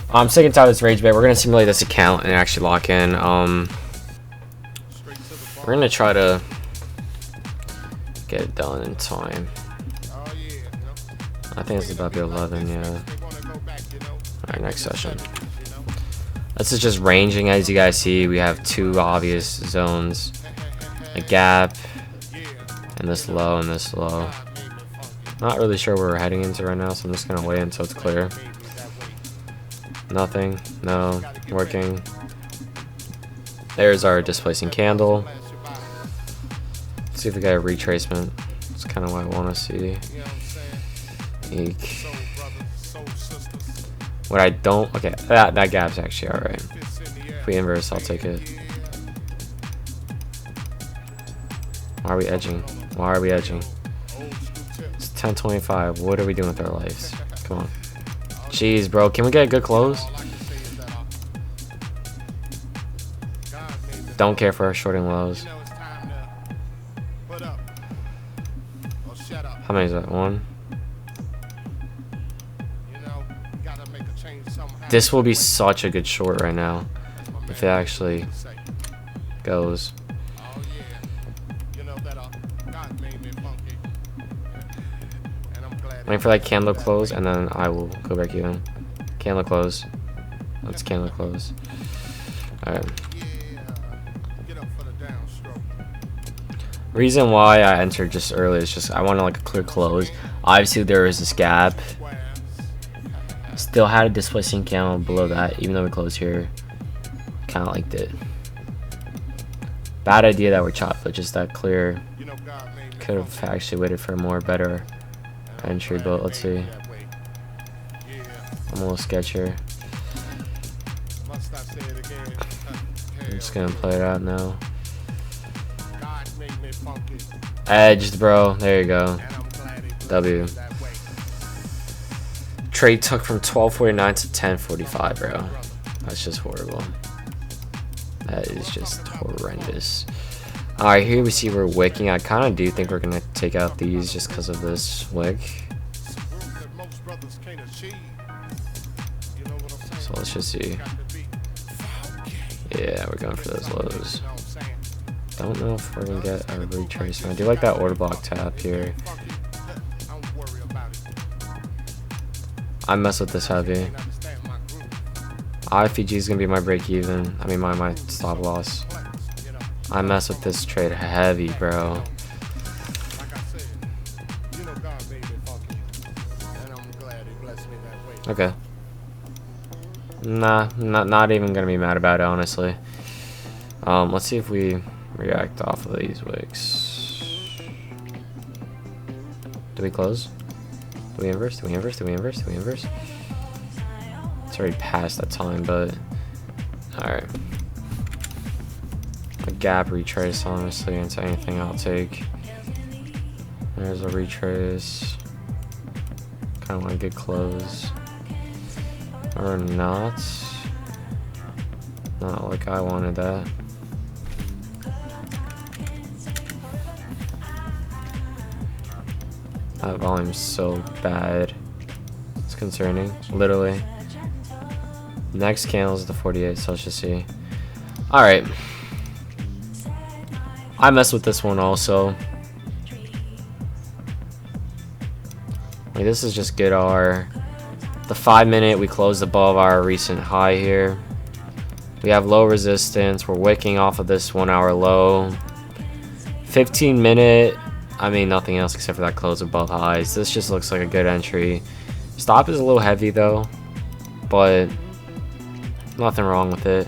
I'm sick and tired of this rage bait. We're gonna simulate this account and actually lock in. We're gonna try to get it done in time. I think it's about to be 11, yeah. Alright, next session. This is just ranging, as you guys see. We have two obvious zones. A gap, and this low, and this low. Not really sure where we're heading into right now, so I'm just gonna wait until it's clear. Nothing, no, working. There's our displacing candle. Let's see if we got a retracement. That's kind of what I want to see. Eek. What I don't, okay, that gap's actually alright. If we inverse, I'll take it. Why are we edging? Why are we edging? It's 10:25. What are we doing with our lives? Come on. Jeez, bro. Can we get a good close? Don't care for our shorting lows. How many is that? One? This will be such a good short right now. If it actually goes. Waiting for that candle close, and then I will go back even. Candle close. Let's candle close. Alright. Reason why I entered just early is just I wanted like a clear close. Obviously there is this gap. Still had a displacing candle below that, even though we closed here. Kind of liked it. Bad idea that we're chopped, but just that clear. Could have actually waited for a more better entry, but let's see. I'm a little sketch here. I'm just gonna play it out now. Edged, bro. There you go. W. Trade took from 12:49 to 10:45, bro. That's just horrible. That is just horrendous. Alright, here we see we're wicking. I kind of do think we're going to take out these just because of this wick. So let's just see. Yeah, we're going for those lows. Don't know if we're going to get a retracement. I do like that order block tap here. I mess with this heavy. IFG is going to be my break even. I mean, my stop loss. I mess with this trade heavy, bro. Okay. Nah, not even gonna be mad about it, honestly. Let's see if we react off of these wicks. Do we close? Do we inverse? Do we inverse? Do we inverse? Do we inverse? It's already past that time, but alright. A gap retrace, honestly, into anything I'll take. There's a retrace. Kind of want to get close. Or not. Not like I wanted that. That volume's so bad. It's concerning, literally. Next candle is the 48, so let's just see. Alright. I messed with this one also. Like, this is just good R. The 5 minute, we closed above our recent high here. We have low resistance. We're wicking off of this 1 hour low. 15 minute, I mean, nothing else except for that close above highs. This just looks like a good entry. Stop is a little heavy though, but nothing wrong with it.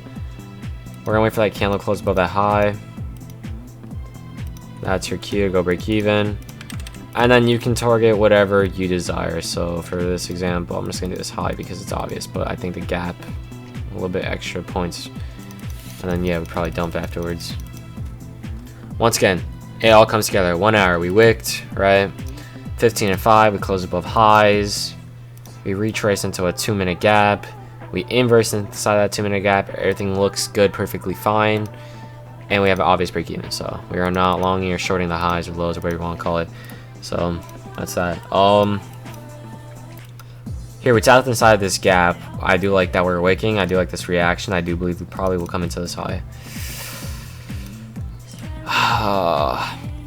We're gonna wait for that candle close above that high. That's your cue to go break even. And then you can target whatever you desire. So for this example, I'm just gonna do this high because it's obvious, but I think the gap, a little bit extra points. And then yeah, we probably dump afterwards. Once again, it all comes together. 1 hour, we wicked, right? 15 and 5, we close above highs. We retrace into a 2 minute gap. We inverse inside that 2 minute gap. Everything looks good, perfectly fine. And we have an obvious break even. So we are not longing or shorting the highs or lows or whatever you want to call it. So that's that. Here Here, we tapped inside this gap. I do like that we're wicking. I do like this reaction. I do believe we probably will come into this high.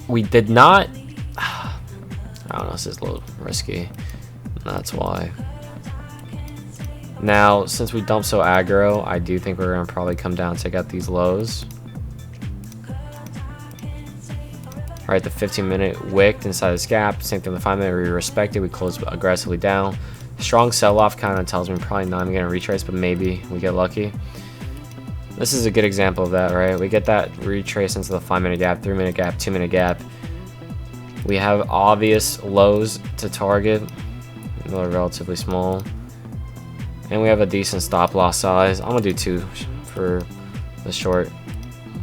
We did not. I don't know. This is a little risky. That's why. Now, since we dumped so aggro, I do think we're gonna probably come down, take out these lows. Alright, the 15-minute wicked inside this gap. Same thing with the 5-minute. We respect it. We close aggressively down. Strong sell-off kind of tells me probably not even gonna retrace, but maybe we get lucky. This is a good example of that, right? We get that retrace into the 5-minute gap, 3-minute gap, 2-minute gap. We have obvious lows to target. They're relatively small. And we have a decent stop loss size. I'm gonna do 2 for the short.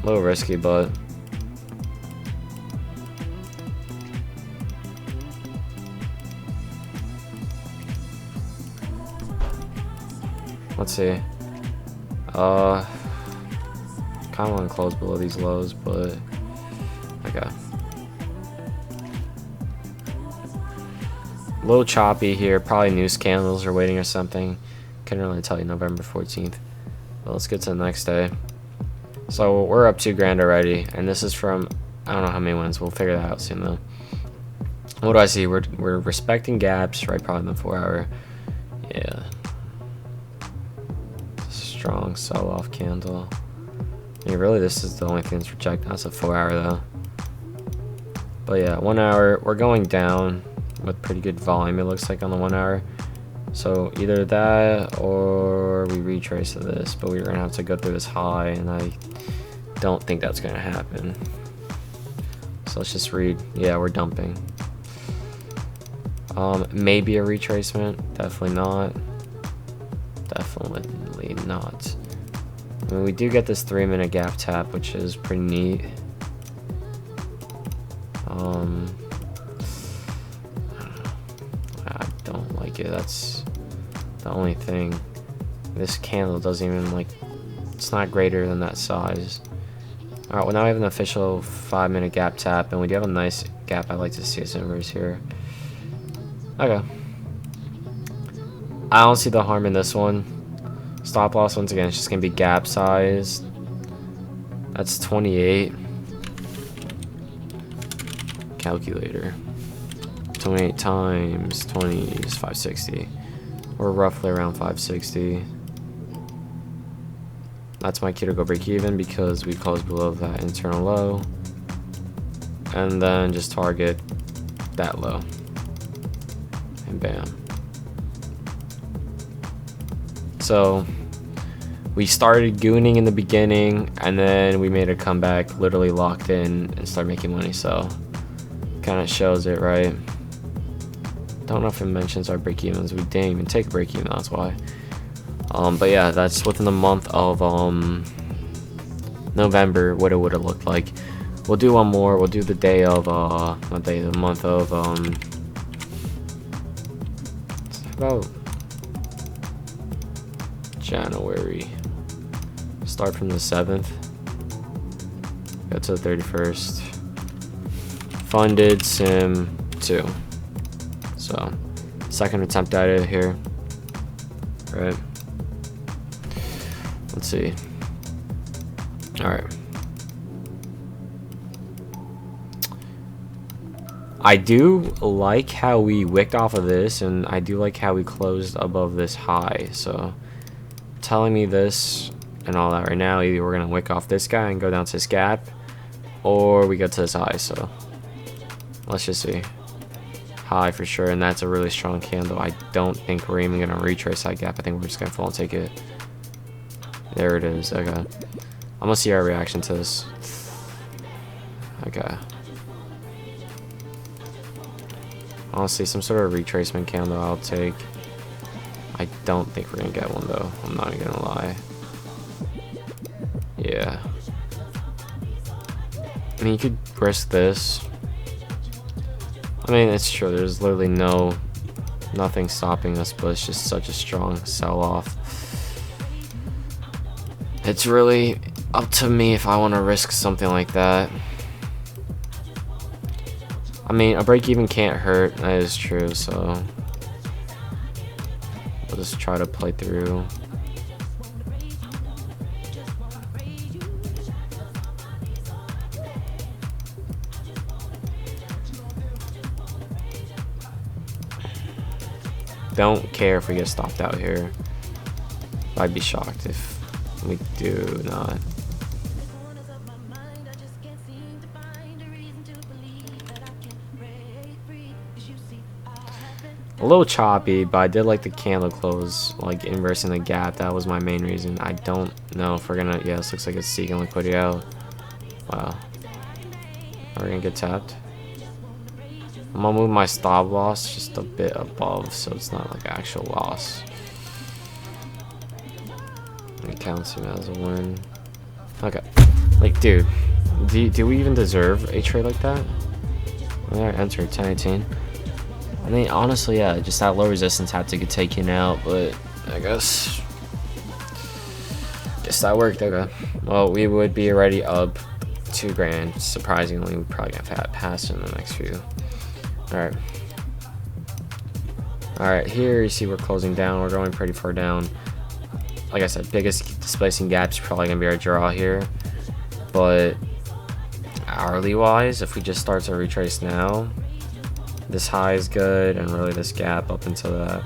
A little risky, but let's see. Kind of want to close below these lows, but okay. A little choppy here. Probably news candles are waiting or something. Couldn't really tell you. November 14th. But let's get to the next day. So we're up 2 grand already, and this is from, I don't know how many wins. We'll figure that out soon though. What do I see? We're respecting gaps, right? Probably in the 4-hour. Yeah. Strong sell-off candle. I mean, really, this is the only thing that's rejected. That's a 4-hour though. But yeah, 1 hour. We're going down with pretty good volume. It looks like on the 1 hour. So either that or we retrace to this, but we're gonna have to go through this high, and I don't think that's gonna happen. So let's just read. Yeah, we're dumping. Maybe a retracement. Definitely not. Definitely not. I mean, we do get this 3-minute gap tap, which is pretty neat. I don't like it. That's the only thing. This candle doesn't even, like, it's not greater than that size. Alright, well now we have an official 5-minute gap tap, and we do have a nice gap. I like to see its inverse here. Okay. I don't see the harm in this one. Stop loss, once again, it's just going to be gap size. That's 28. Calculator. 28 times 20 is 560. We're roughly around 560. That's my cue to go break even because we closed below that internal low. And then just target that low. And bam. So we started gooning in the beginning, and then we made a comeback, literally locked in and started making money. So kind of shows it, right? Don't know if it mentions our break evens. We didn't even take a break even, that's why. But yeah, that's within the month of November what it would have looked like. We'll do one more. We'll do the day of not day, the month of about January. Start from the 7th. Go to the 31st. Funded sim 2. So second attempt at it here. Right. Let's see. Alright. I do like how we wicked off of this, and I do like how we closed above this high. So telling me this and all that right now, either we're gonna wick off this guy and go down to this gap, or we go to this high. So let's just see. High for sure, and that's a really strong candle. I don't think we're even gonna retrace that gap. I think we're just gonna fall and take it. There it is. Okay, I'm gonna see our reaction to this. Okay, honestly, some sort of retracement candle I'll take. I don't think we're gonna get one though. I'm not even gonna lie. Yeah, I mean, you could risk this. I mean, it's true, there's literally nothing stopping us, but it's just such a strong sell-off. It's really up to me if I want to risk something like that. I mean, a break even can't hurt, that is true, so just try to play through. Don't care if we get stopped out here. I'd be shocked if we do not. A little choppy, but I did like the candle close, like inversing the gap. That was my main reason. I don't know if we're gonna. Yeah, this looks like it's seeking liquidity out. Wow. Are we gonna get tapped? I'm gonna move my stop loss just a bit above, so it's not like actual loss. It counts him as a win. Okay. Like, dude, do we even deserve a trade like that? Alright, enter 1018. I mean, honestly, yeah, just that low resistance had to get taken out, but I guess that worked. Okay. Well, we would be already up 2 grand. Surprisingly, we probably got pass in the next few. Alright. Alright, here you see we're closing down. We're going pretty far down. Like I said, biggest displacing gap's probably gonna be our draw here. But hourly wise, if we just start to retrace now, this high is good, and really this gap up until that.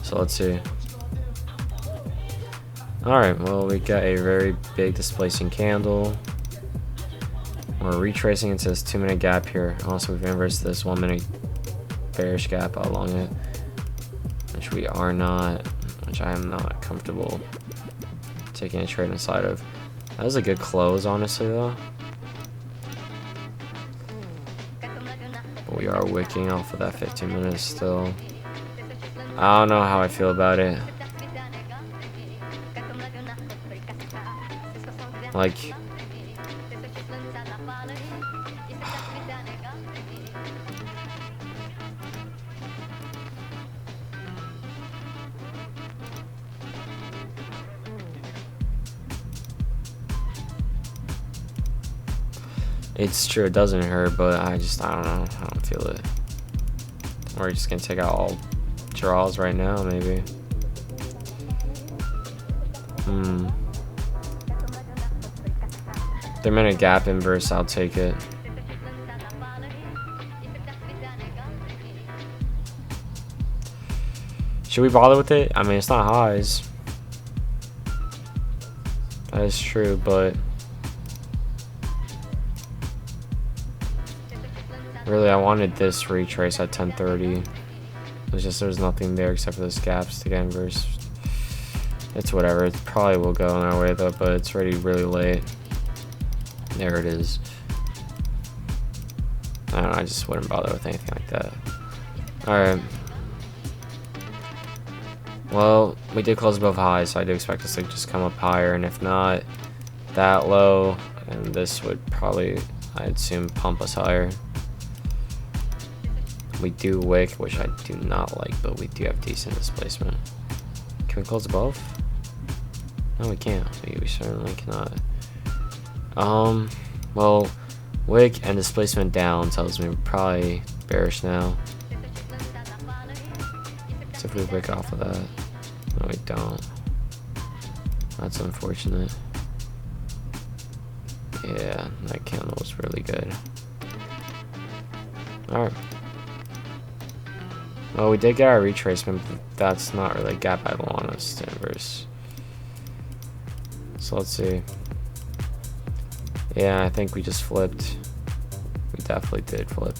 So let's see. Alright, well, we got a very big displacing candle. We're retracing into this 2-minute gap here. Also, we've inversed this 1-minute bearish gap along it, which we are not, which I am not comfortable taking a trade inside of. That was a good close, honestly, though. But we are wicking off of that 15 minutes still. I don't know how I feel about it. Like, it's true, it doesn't hurt, but I don't know. I don't feel it. We're just gonna take out all draws right now, maybe. 3-minute gap inverse, I'll take it. Should we bother with it? I mean, it's not highs. That is true, but really, I wanted this retrace at 10:30. It's just there's nothing there except for this gaps to get inverse. It's whatever. It probably will go on our way though, but it's already really late. There it is. I don't know. I just wouldn't bother with anything like that. All right. Well, we did close above high, so I do expect us to just come up higher, and if not that low, and this would probably, I'd assume, pump us higher. We do wick, which I do not like, but we do have decent displacement. Can we close above? No, we can't. We certainly cannot. Well, wick and displacement down tells me we're probably bearish now. So if we wick off of that, no, we don't. That's unfortunate. Yeah, that candle was really good. Alright. Well, we did get our retracement, but that's not really a gap I want us to inverse. So let's see. Yeah, I think we just flipped. We definitely did flip.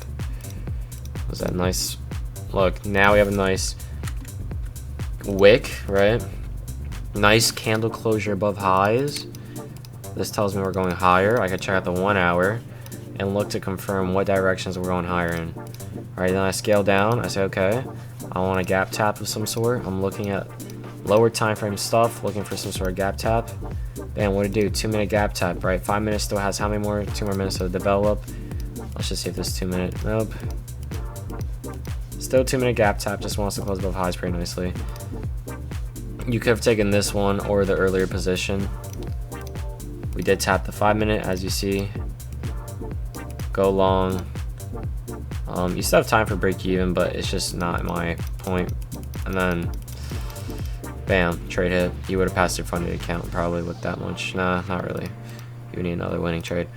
Was that nice? Look, now we have a nice wick, right? Nice candle closure above highs. This tells me we're going higher. I can check out the 1 hour and look to confirm what directions we're going higher in. Alright, then I scale down. I say, okay, I want a gap tap of some sort. I'm looking at lower time frame stuff, looking for some sort of gap tap. Bam, what do? 2-minute gap tap, right? 5 minutes still has how many more? 2 more minutes to develop. Let's just see if this 2-minute. Nope. Still 2-minute gap tap. Just wants to close above highs pretty nicely. You could have taken this one or the earlier position. We did tap the 5-minute, as you see. Go long. You still have time for break even, but it's just not my point. And then bam, trade hit. You would have passed your funded account probably with that much. Nah, not really. You need another winning trade.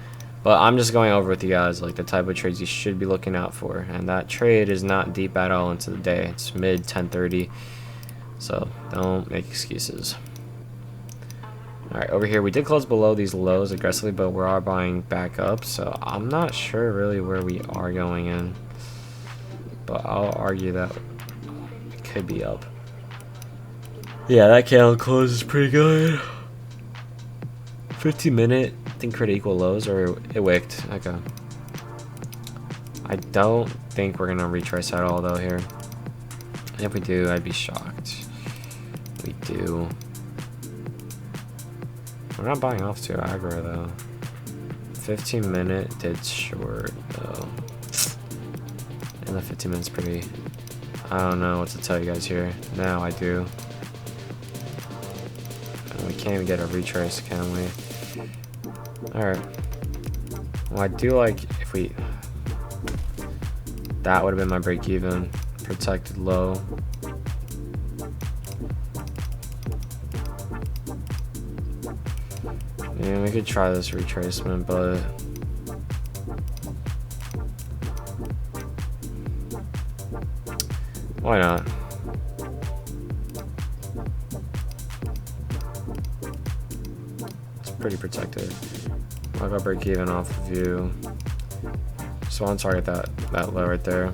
But I'm just going over with you guys like the type of trades you should be looking out for. And that trade is not deep at all into the day. It's mid 10:30. So don't make excuses. Alright, over here we did close below these lows aggressively, but we are buying back up. So I'm not sure really where we are going in. But I'll argue that it could be up. Yeah, that candle closes pretty good. 15-minute, I think pretty equal lows, or it wicked. Okay. I don't think we're gonna retrace at all though here. And if we do, I'd be shocked. We do. We're not buying off too aggro though. 15-minute did short though. And the 15 minutes pretty. I don't know what to tell you guys here. Now I do. And we can't even get a retrace, can we? Alright. Well, I do like if we. That would have been my break even. Protected low. Yeah, we could try this retracement, but why not? It's pretty protected. I'll go break even off of you. So I want to target that low right there.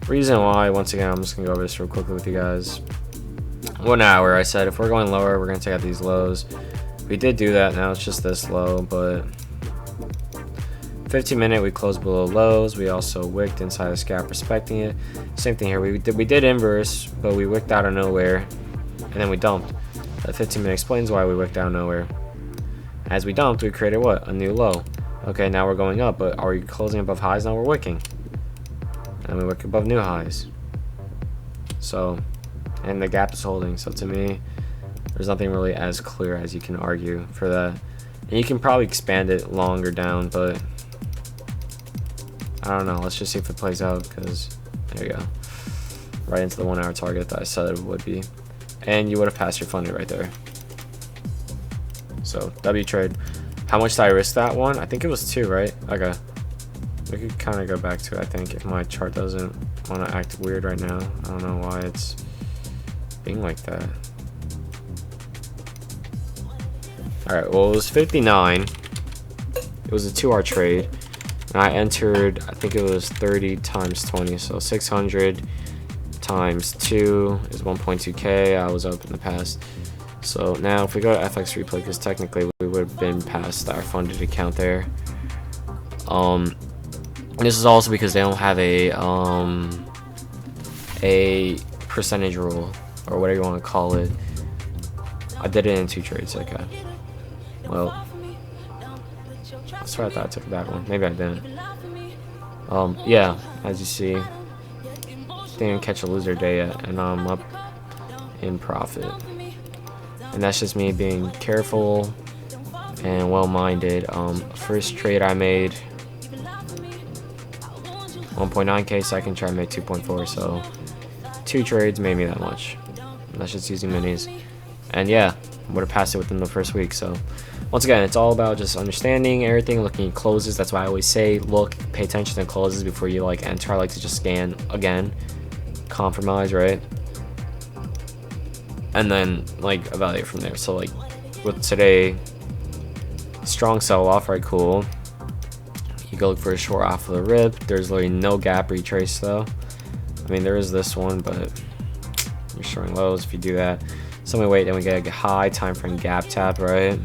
Reason why, once again, I'm just gonna go over this real quickly with you guys. 1 hour, I said if we're going lower, we're gonna take out these lows. We did do that. Now it's just this low, but 15-minute we closed below lows. We also wicked inside this gap, respecting it. Same thing here. We did inverse, but we wicked out of nowhere, and then we dumped. That 15-minute explains why we wicked out of nowhere. As we dumped, we created what? A new low. Okay, now we're going up, but are we closing above highs? Now we're wicking, and we wick above new highs. So, and the gap is holding. So to me, there's nothing really as clear as you can argue for that. And you can probably expand it longer down, but I don't know. Let's just see if it plays out, because there you go. Right into the 1 hour target that I said it would be. And you would have passed your funding right there. So, W trade. How much did I risk that one? I think it was 2, right? Okay. We could kind of go back to it, I think, if my chart doesn't want to act weird right now. I don't know why it's being like that. Alright, well, it was 59. It was a 2-hour trade. And I entered, I think it was 30 times 20. So 600 times 2 is 1.2k. I was up in the past. So now if we go to FX replay, because technically we would have been past our funded account there. This is also because they don't have a percentage rule, or whatever you want to call it. I did it in 2 trades. Okay. Well, I swear I thought I took that one. Maybe I didn't. Yeah, as you see, didn't catch a loser day yet, and I'm up in profit. And that's just me being careful and well-minded. First trade I made 1.9k, second trade I made 2.4, so 2 trades made me that much. And that's just using minis. And yeah, would have passed it within the first week. So once again, it's all about just understanding everything, looking at closes. That's why I always say look, pay attention to closes before you like enter. I like to just scan again, compromise, right? And then like evaluate from there. So like with today, strong sell off, right? Cool. You go look for a short off of the rip. There's literally no gap retrace though. I mean, there is this one, but you're showing lows if you do that. So we wait, then we get a high time frame gap tap, right?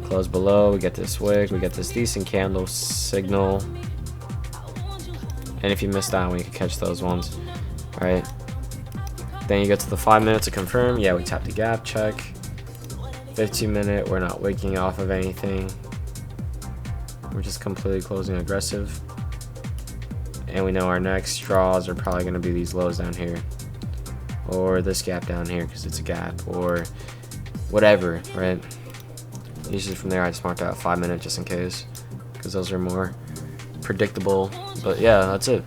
Close below, we get this wick, we get this decent candle signal. And if you miss that one, you can catch those ones, right? Then you get to the 5 minutes to confirm. Yeah, we tap the gap, check. 15-minute, we're not waking off of anything. We're just completely closing aggressive. And we know our next draws are probably going to be these lows down here. Or this gap down here because it's a gap. Or whatever, right? Usually from there I just marked out 5 minutes just in case. because those are more predictable. But yeah, that's it.